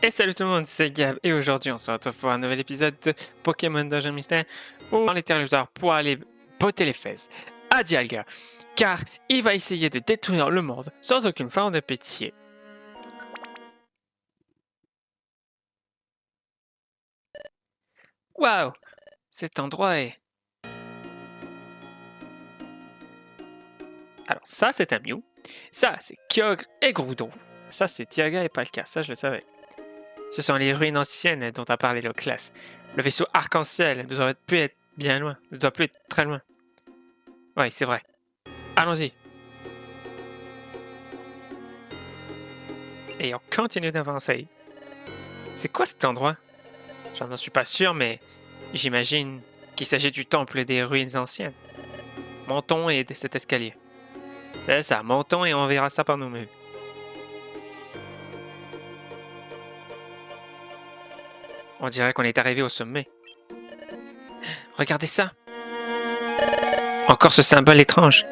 Et salut tout le monde, c'est Gab et aujourd'hui on se retrouve pour un nouvel épisode de Pokémon Dungeon Mystère où on les territoires pour aller botter les fesses à Dialga car il va essayer de détruire le monde sans aucune forme de pitié. Waouh, cet endroit est... Alors ça c'est un Mew, ça c'est Kyogre et Groudon, ça c'est Dialga et Palkia, ça je le savais. Ce sont les ruines anciennes dont a parlé le classe. Le vaisseau arc-en-ciel ne doit plus être bien loin, ne doit plus être très loin. Oui, c'est vrai. Allons-y. Et on continue d'avancer. C'est quoi cet endroit? Je n'en suis pas sûr, mais j'imagine qu'il s'agit du temple des ruines anciennes. Montons et de cet escalier. C'est ça, montons et on verra ça par nous-mêmes. On dirait qu'on est arrivé au sommet. Regardez ça. Encore ce symbole étrange.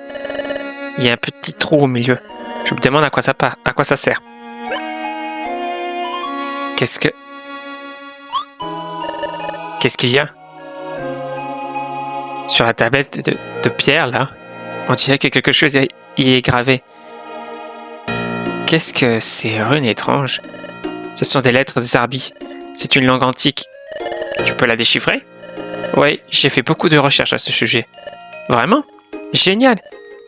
Il y a un petit trou au milieu. Je me demande à quoi ça sert. Qu'est-ce qu'il y a? Sur la tablette de pierre, là, on dirait que quelque chose y est gravé. Qu'est-ce que ces runes étranges? Ce sont des lettres de Zarbi. C'est une langue antique. Tu peux la déchiffrer? Oui, j'ai fait beaucoup de recherches à ce sujet. Vraiment? Génial!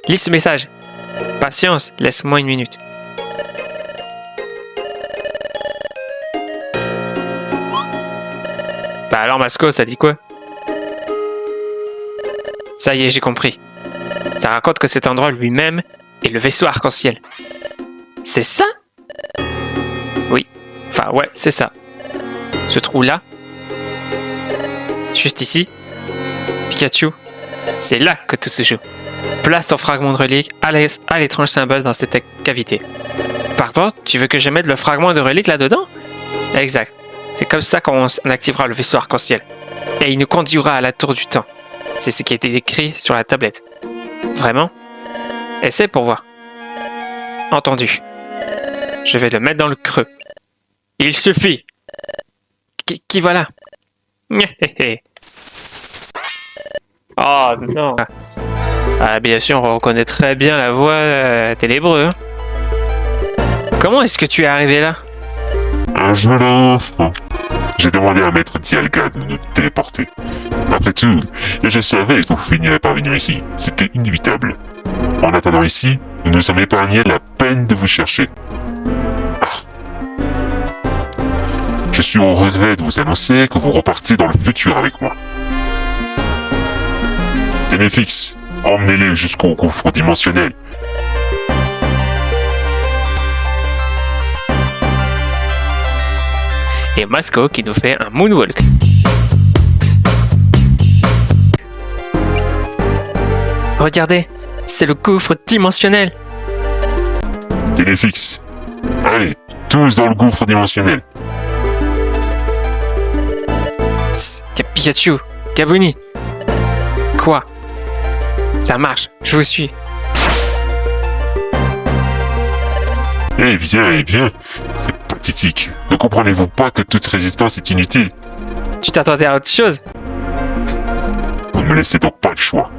Lis ce message. Patience, laisse-moi une minute. Bah alors Masco, ça dit quoi? Ça y est, j'ai compris. Ça raconte que cet endroit lui-même est le vaisseau arc-en-ciel. C'est ça? Oui. Enfin ouais, c'est ça. Ce trou-là, juste ici, Pikachu, c'est là que tout se joue. Place ton fragment de relique à l'étrange symbole dans cette cavité. Pardon, tu veux que je mette le fragment de relique là-dedans? Exact. C'est comme ça qu'on activera le vaisseau arc-en-ciel. Et il nous conduira à la tour du temps. C'est ce qui a été écrit sur la tablette. Vraiment? Essaie pour voir. Entendu. Je vais le mettre dans le creux. Il suffit. Qui voilà? Oh non. Ah, bien sûr, on reconnaît très bien la voix ténébreux. Hein. Comment est-ce que tu es arrivé là? Un jeune enfant. J'ai demandé à Maître Dialga de nous téléporter. Après tout, je savais que vous finirez par venir ici. C'était inévitable. En attendant ici, nous nous sommes épargnés la peine de vous chercher. Je suis au regret de vous annoncer que vous repartez dans le futur avec moi. Ténéfix, emmenez-les jusqu'au gouffre dimensionnel. Et Masco qui nous fait un moonwalk. Regardez, c'est le gouffre dimensionnel. Ténéfix, allez, tous dans le gouffre dimensionnel. Pikachu, Gaboni. Quoi? Ça marche, je vous suis. Eh bien, c'est pathétique. Ne comprenez-vous pas que toute résistance est inutile? Tu t'attendais à autre chose? Vous ne me laissez donc pas le choix.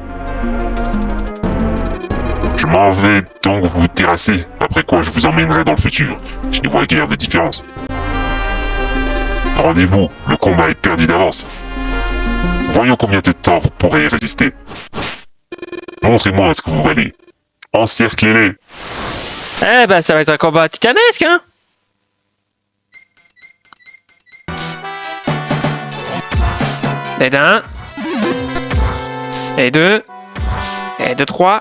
Je m'en vais donc vous terrasser, après quoi je vous emmènerai dans le futur. Je ne vois guère de différence. Rendez-vous, le combat est perdu d'avance. Voyons combien de temps vous pourrez résister. Montrez-moi ce que vous valez. Encerclez-les. Eh ben, ça va être un combat titanesque, hein? Et d'un. Et deux. Et de trois.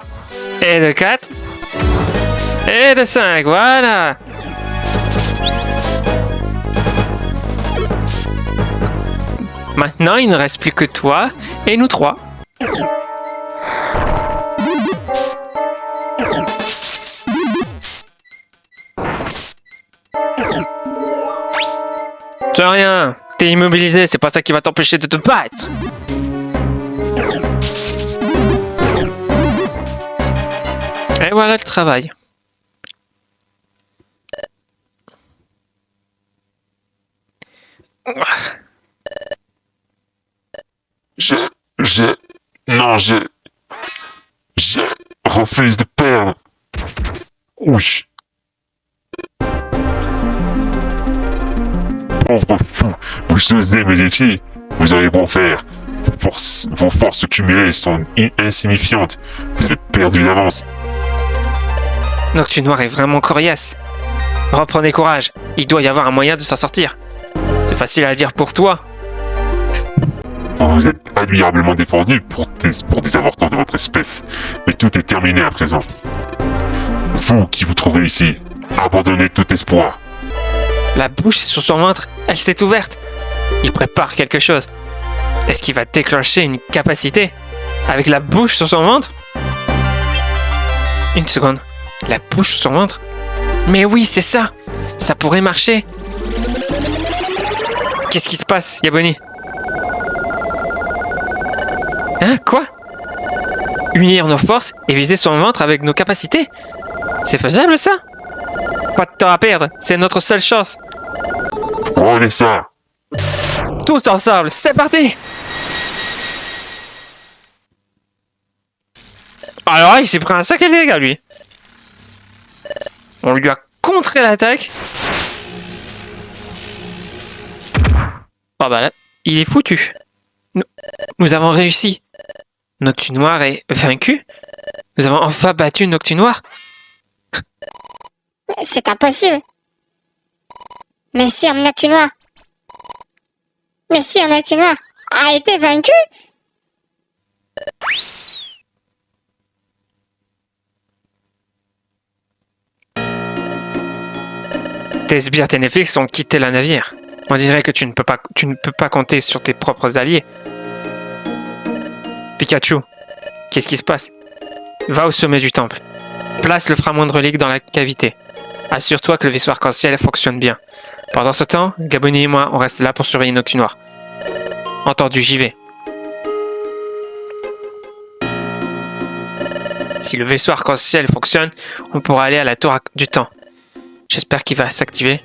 Et de quatre. Et de cinq, voilà! Maintenant, il ne reste plus que toi et nous trois. C'est rien, t'es immobilisé, c'est pas ça qui va t'empêcher de te battre. Et voilà le travail. Je... Non, je refuse de perdre. Oui. Pauvre fou, vous osez me défier. Vous avez beau faire. Vos forces cumulées sont insignifiantes. Vous avez perdu d'avance. Noctu Noir est vraiment coriace. Reprenez courage, il doit y avoir un moyen de s'en sortir. C'est facile à dire pour toi. Vous vous êtes admirablement défendu pour des avortons de votre espèce. Mais tout est terminé à présent. Vous qui vous trouvez ici, abandonnez tout espoir. La bouche sur son ventre, elle s'est ouverte. Il prépare quelque chose. Est-ce qu'il va déclencher une capacité avec la bouche sur son ventre? Une seconde. La bouche sur son ventre? Mais oui, c'est ça. Ça pourrait marcher. Qu'est-ce qui se passe, Yaboni? Hein? Quoi? Unir nos forces et viser son ventre avec nos capacités? C'est faisable, ça? Pas de temps à perdre, c'est notre seule chance. Prenez ça. Tous ensemble, c'est parti! Alors là, il s'est pris un sacré dégât, lui. On lui a contré l'attaque. Oh bah là, il est foutu. Nous avons réussi. Noctu Noir est vaincu. Nous avons enfin battu Noctu Noir. C'est impossible. Mais si un Noctu Noir a été vaincu? Tes sbires ténéfiques ont quitté le navire. On dirait que tu ne peux pas compter sur tes propres alliés. Pikachu, qu'est-ce qui se passe? Va au sommet du temple. Place le fragment de relique dans la cavité. Assure-toi que le vaisseau arc-en-ciel fonctionne bien. Pendant ce temps, Gaboni et moi, on reste là pour surveiller Noctu Noir. Entendu, j'y vais. Si le vaisseau arc-en-ciel fonctionne, on pourra aller à la tour du temps. J'espère qu'il va s'activer.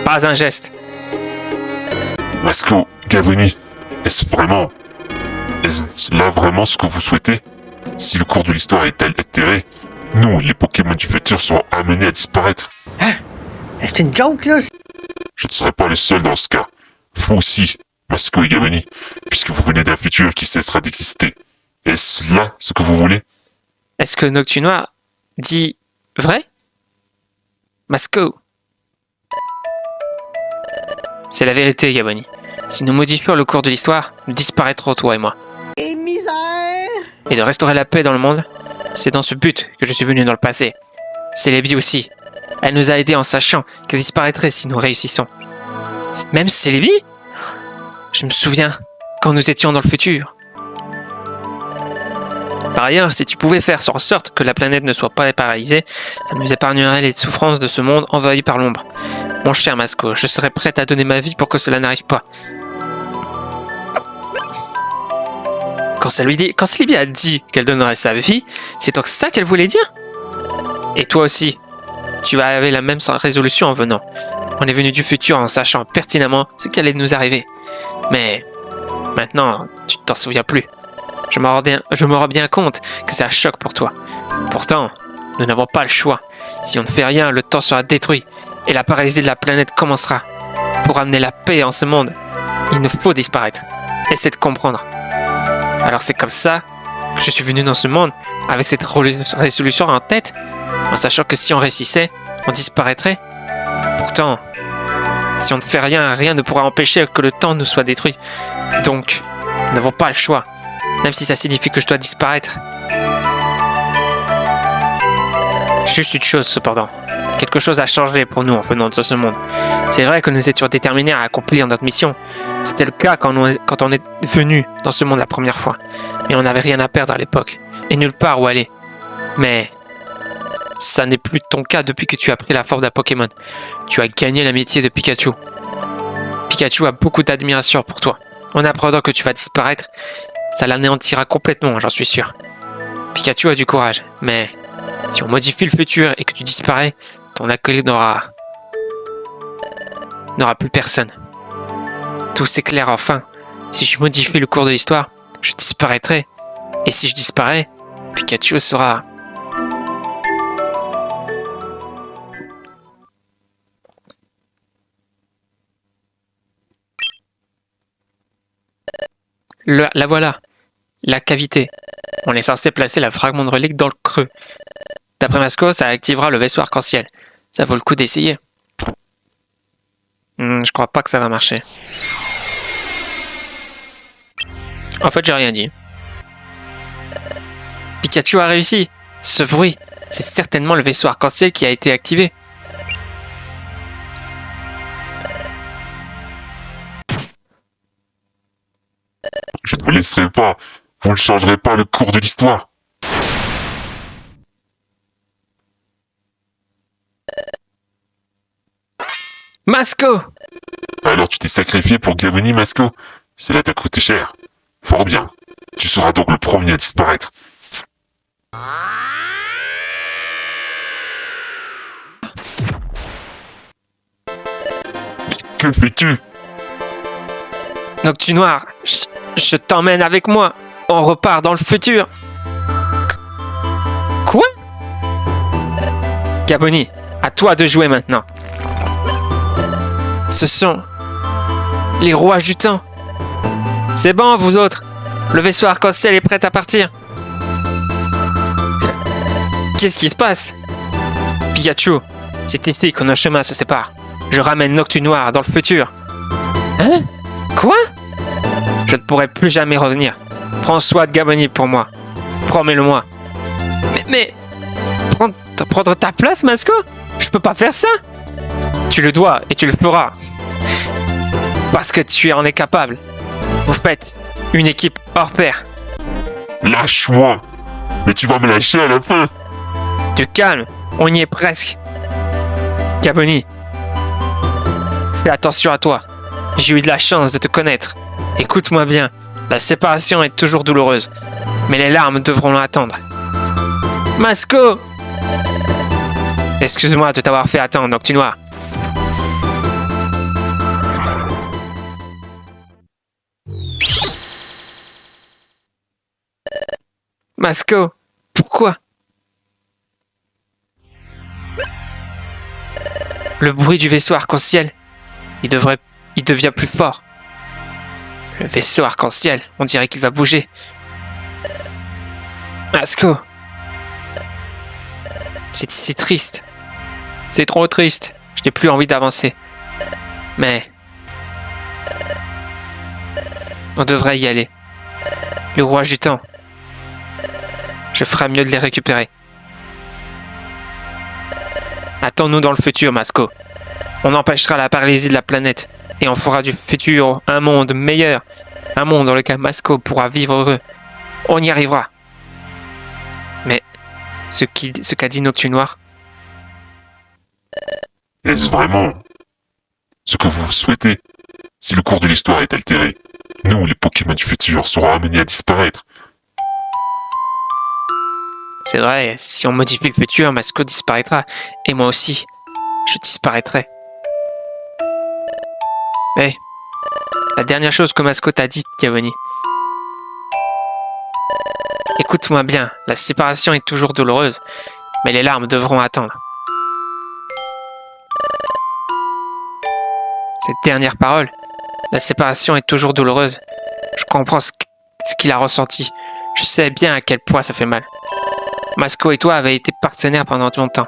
Pas un geste. Masco, Gaboni, est-ce là vraiment ce que vous souhaitez? Si le cours de l'histoire est altéré, nous, les Pokémon du futur, seront amenés à disparaître. Hein? C'est une joke, là? Je ne serai pas le seul dans ce cas. Vous aussi, Masco et Gaboni, puisque vous venez d'un futur qui cessera d'exister. Est-ce là ce que vous voulez? Est-ce que Noctu Noir dit vrai? Masco. C'est la vérité, Gaboni. Si nous modifions le cours de l'histoire, nous disparaîtrons, toi et moi. Et misère! Et de restaurer la paix dans le monde, c'est dans ce but que je suis venu dans le passé. Celebi aussi. Elle nous a aidés en sachant qu'elle disparaîtrait si nous réussissons. Même Celebi? Je me souviens quand nous étions dans le futur. Par ailleurs, si tu pouvais faire en sorte que la planète ne soit pas paralysée, ça nous épargnerait les souffrances de ce monde envahi par l'ombre. Mon cher Masco, je serais prête à donner ma vie pour que cela n'arrive pas. Quand Celebi a dit qu'elle donnerait sa vie, c'est donc ça qu'elle voulait dire? Et toi aussi, tu avais la même résolution en venant. On est venu du futur en sachant pertinemment ce qui allait nous arriver. Mais maintenant, tu ne t'en souviens plus. Je me rends bien compte que c'est un choc pour toi. Pourtant, nous n'avons pas le choix. Si on ne fait rien, le temps sera détruit et la paralysie de la planète commencera. Pour amener la paix en ce monde, il nous faut disparaître. Essaie de comprendre. Alors c'est comme ça que je suis venu dans ce monde, avec cette résolution en tête, en sachant que si on réussissait, on disparaîtrait. Pourtant, si on ne fait rien, rien ne pourra empêcher que le temps nous soit détruit. Donc, nous n'avons pas le choix, même si ça signifie que je dois disparaître. Juste une chose cependant. Quelque chose a changé pour nous en venant de ce monde. C'est vrai que nous étions déterminés à accomplir notre mission. C'était le cas quand on est venu dans ce monde la première fois. Mais on n'avait rien à perdre à l'époque. Et nulle part où aller. Mais ça n'est plus ton cas depuis que tu as pris la forme d'un Pokémon. Tu as gagné l'amitié de Pikachu. Pikachu a beaucoup d'admiration pour toi. En apprenant que tu vas disparaître, ça l'anéantira complètement, j'en suis sûr. Pikachu a du courage, mais si on modifie le futur et que tu disparais, ton acolyte n'aura n'aura plus personne. Tout s'éclaire enfin. Si je modifie le cours de l'histoire, je disparaîtrai. Et si je disparais, Pikachu sera... La voilà, la cavité. On est censé placer la fragment de relique dans le creux. D'après Masco, ça activera le vaisseau arc-en-ciel. Ça vaut le coup d'essayer. Je crois pas que ça va marcher. En fait, j'ai rien dit. Pikachu a réussi. Ce bruit, c'est certainement le vaisseau arc-en-ciel qui a été activé. Je ne vous laisserai pas. Vous ne changerez pas le cours de l'histoire. Masco! Alors tu t'es sacrifié pour Gaboni, Masco? Cela t'a coûté cher. Fort bien. Tu seras donc le premier à disparaître. Mais que fais-tu? Noctunoir, je t'emmène avec moi. On repart dans le futur. Quoi? Gaboni, à toi de jouer maintenant. Ce sont les rouages du temps. C'est bon, vous autres. Le vaisseau arc-en-ciel est prêt à partir. Qu'est-ce qui se passe? Pikachu, c'est ici que nos chemins se séparent. Je ramène Noctunoir dans le futur. Hein? Quoi? Je ne pourrai plus jamais revenir. Prends soin de Gaboni pour moi. Promets-le-moi. Mais... Prendre ta place, Masco? Je peux pas faire ça. Tu le dois et tu le feras. Parce que tu en es capable. Vous faites une équipe hors pair. Lâche-moi. Mais tu vas me lâcher à la fin. Du calme, on y est presque. Gaboni, fais attention à toi. J'ai eu de la chance de te connaître. Écoute-moi bien, la séparation est toujours douloureuse. Mais les larmes devront l'attendre. Masco! Excuse-moi de t'avoir fait attendre, Noctunoir. Masco, pourquoi? Le bruit du vaisseau arc-en-ciel, il devient plus fort. Le vaisseau arc-en-ciel, on dirait qu'il va bouger. Masco, c'est triste. C'est trop triste. Je n'ai plus envie d'avancer. Mais on devrait y aller. Le rouage du temps. Je ferai mieux de les récupérer. Attends-nous dans le futur, Masco. On empêchera la paralysie de la planète et on fera du futur un monde meilleur. Un monde dans lequel Masco pourra vivre heureux. On y arrivera. Mais ce qu'a dit Noctunoir, Est-ce vraiment ce que vous souhaitez? Si le cours de l'histoire est altéré, nous, les Pokémon du futur, serons amenés à disparaître. c'est vrai, si on modifie le futur, Masco disparaîtra. Et moi aussi, je disparaîtrai. Hé, la dernière chose que Masco t'a dit, Gaboni. Écoute-moi bien, la séparation est toujours douloureuse, mais les larmes devront attendre. Cette dernière parole, la séparation est toujours douloureuse. Je comprends ce qu'il a ressenti. Je sais bien à quel point ça fait mal. Masco et toi avez été partenaires pendant longtemps.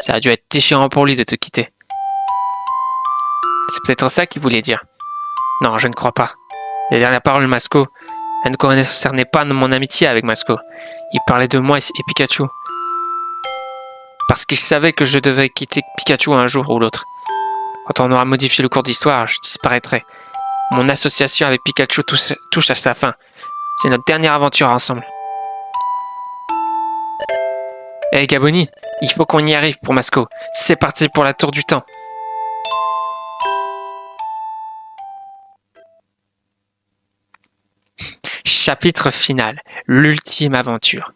Ça a dû être déchirant pour lui de te quitter. C'est peut-être ça qu'il voulait dire. Non, je ne crois pas. Les dernières paroles de Masco, elles ne concernaient pas mon amitié avec Masco. Il parlait de moi et Pikachu. Parce qu'il savait que je devais quitter Pikachu un jour ou l'autre. Quand on aura modifié le cours d'histoire, je disparaîtrai. Mon association avec Pikachu touche à sa fin. C'est notre dernière aventure ensemble. Hey Gaboni, il faut qu'on y arrive pour Masco. C'est parti pour la tour du temps. Chapitre final, l'ultime aventure.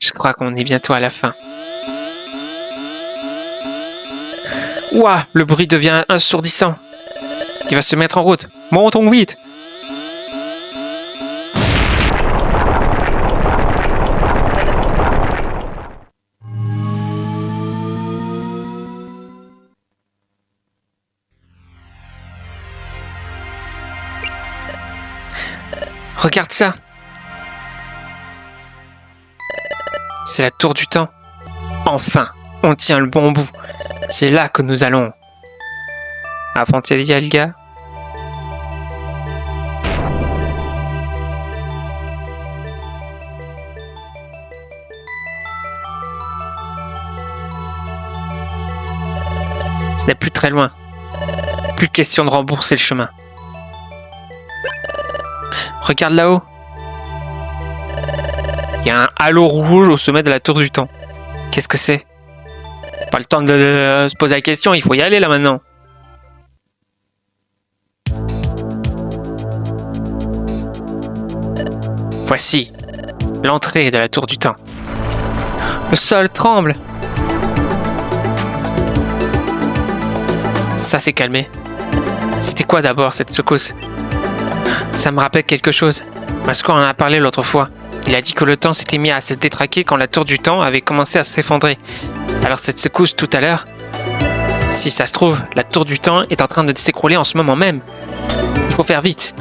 Je crois qu'on est bientôt à la fin. Ouah, le bruit devient assourdissant. Il va se mettre en route. Montons vite. Regarde ça. C'est la tour du temps. Enfin, on tient le bon bout. C'est là que nous allons. A-t-il dit le gars? Ce n'est plus très loin. Plus question de rembourser le chemin. Regarde là-haut. Il y a un halo rouge au sommet de la tour du temps. Qu'est-ce que c'est? Pas le temps de se poser la question, il faut y aller là maintenant. Voici l'entrée de la tour du temps. Le sol tremble. Ça s'est calmé. C'était quoi d'abord cette secousse? Ça me rappelle quelque chose. Masco en a parlé l'autre fois. Il a dit que le temps s'était mis à se détraquer quand la tour du temps avait commencé à s'effondrer. Alors cette secousse tout à l'heure, si ça se trouve, la tour du temps est en train de s'écrouler en ce moment même. Il faut faire vite.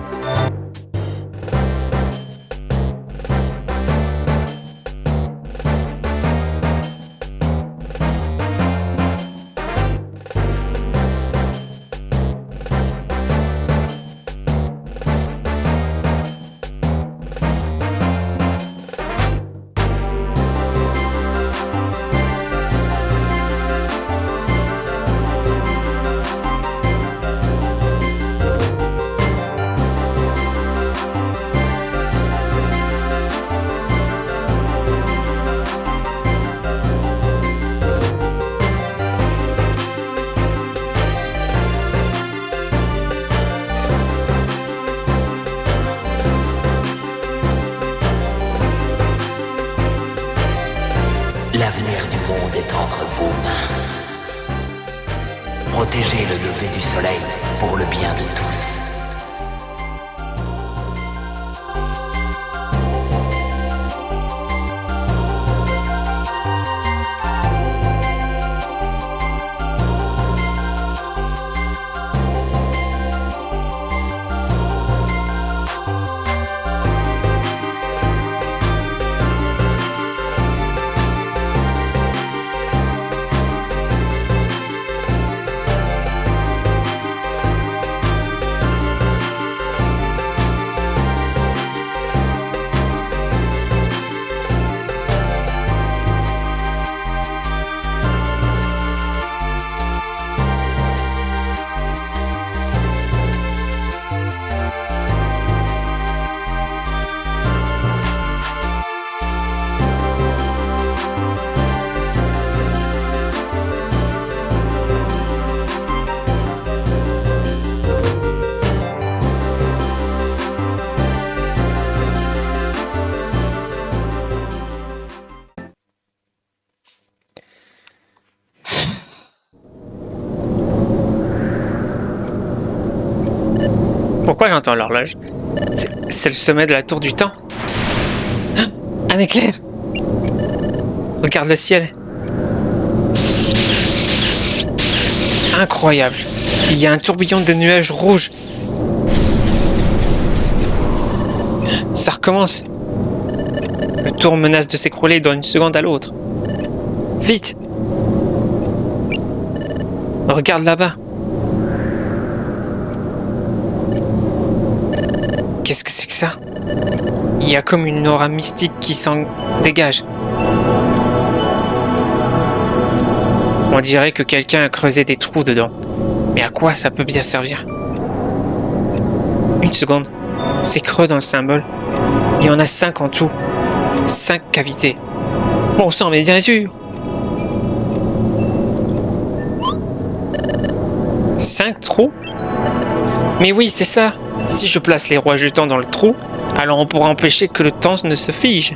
L'avenir du monde est entre vos mains. Protégez le lever du soleil pour le bien de tous. Pourquoi j'entends l'horloge? C'est le sommet de la tour du temps. Un éclair! Regarde le ciel. Incroyable. Il y a un tourbillon de nuages rouges. Ça recommence. Le tour menace de s'écrouler d'une seconde à l'autre. Vite! Regarde là-bas. Qu'est-ce que c'est que ça? Il y a comme une aura mystique qui s'en dégage. On dirait que quelqu'un a creusé des trous dedans. Mais à quoi ça peut bien servir? Une seconde. C'est creux dans le symbole. Il y en a 5 en tout. 5 cavités. Bon sang, mais bien sûr. 5 trous? Mais oui, c'est ça. Si je place les rois jetons dans le trou, alors on pourra empêcher que le temps ne se fige.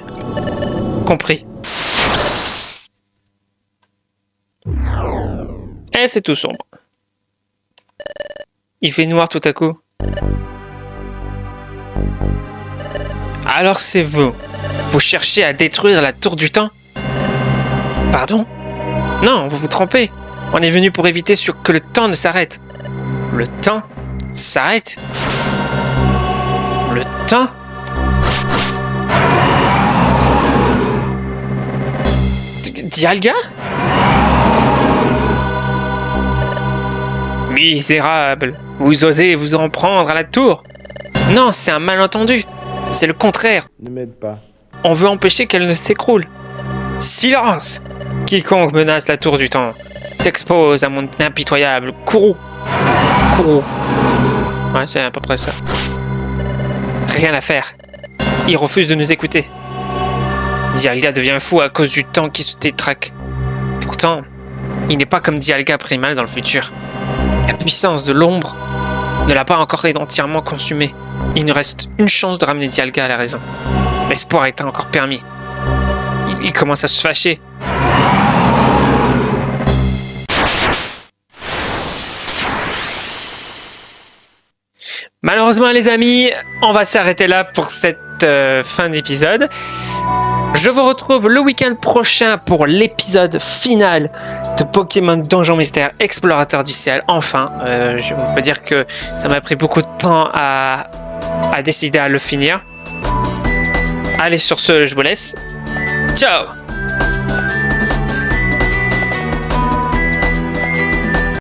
Compris. Et c'est tout sombre. Il fait noir tout à coup. Alors c'est vous. Vous cherchez à détruire la tour du temps? Pardon? Non, vous vous trompez. On est venu pour éviter que le temps ne s'arrête. Le temps s'arrête? Le temps? Dialga? Misérable, vous osez vous en prendre à la tour? Non, c'est un malentendu. C'est le contraire. Ne m'aide pas. On veut empêcher qu'elle ne s'écroule. Silence! Quiconque menace la tour du temps s'expose à mon impitoyable courroux. Courroux. Ouais, c'est à peu près ça. Rien à faire. Il refuse de nous écouter. Dialga devient fou à cause du temps qui se détraque. Pourtant, il n'est pas comme Dialga primal dans le futur. La puissance de l'ombre ne l'a pas encore entièrement consumé. Il nous reste une chance de ramener Dialga à la raison. L'espoir est encore permis. Il commence à se fâcher. Malheureusement les amis, on va s'arrêter là pour cette fin d'épisode. Je vous retrouve le week-end prochain pour l'épisode final de Pokémon Donjon Mystère Explorateur du Ciel. Enfin, je peux dire que ça m'a pris beaucoup de temps à décider à le finir. Allez, sur ce, je vous laisse. Ciao!